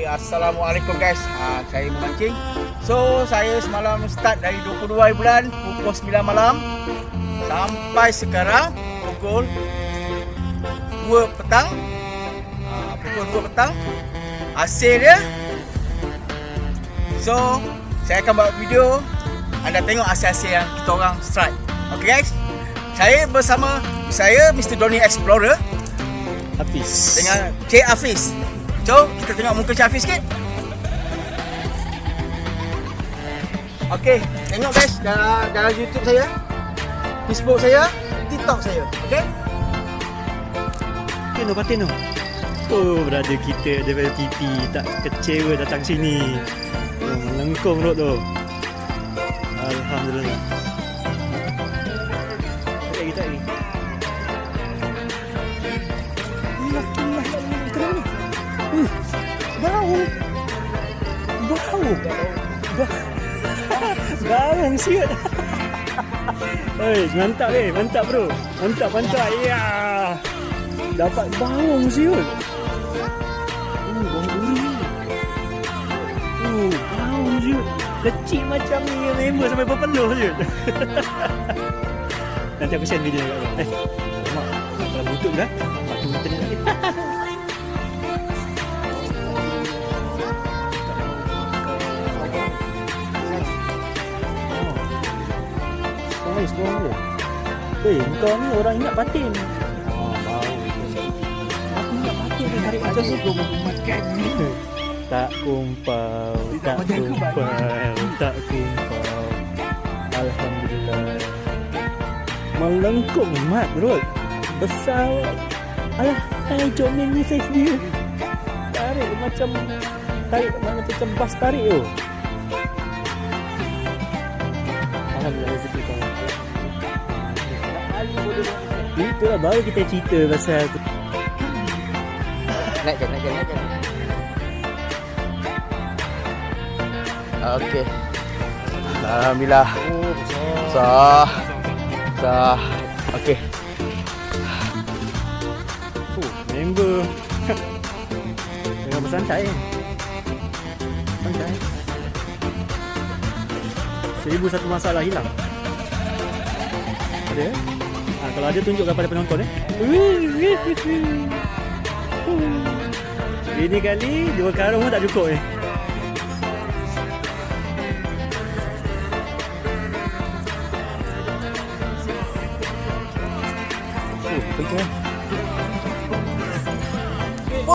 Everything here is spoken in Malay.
Assalamualaikum guys. Saya memancing. So saya semalam start dari 22 hari bulan pukul 9 malam sampai sekarang pukul 2 petang. Pukul 2 petang hasil dia. So saya akan buat video anda tengok hasil-hasil yang kita orang strike. Okay guys, saya bersama saya Mr. Donny Explorer Hafiz dengan Cik Hafiz. So, kita tengok muka Cik Hafiz sikit. Okay, tengok guys dalam YouTube saya, Facebook saya, TikTok saya. Okay? Patino. Oh, brother kita daripada TV tak kecewa datang sini. Oh, melengkung perut tu. Alhamdulillah. Tak lagi. Bau siut. Hei, mantap bro. Mantap. Ya. Dapat bau siut. Bau duri. Bau siut. Kecil macam ni member sampai berpeluh je. Nanti aku send video kat kau. Mak, kalau butuh dah. Aku minta dia lagi. Seorang dia. Kau ni orang ingat patin. Bau. Aku ingat patin dia tarik macam tu. Kau makan ni. Tak kumpau. Alhamdulillah. Melengkung mat bro. Besar. Alah, jom ni saiz dia. Tarik macam bas tarik tu. Alhamdulillah rezeki kau. Itulah baru kita cerita pasal tu. Naik je. Okey. Alhamdulillah. Sah. Okey. Member. Tengah bersantai. 1001 masalah hilang. Ada? Kalau ada tunjuk kepada penonton Ini kali 2 karung pun tak cukup Betul.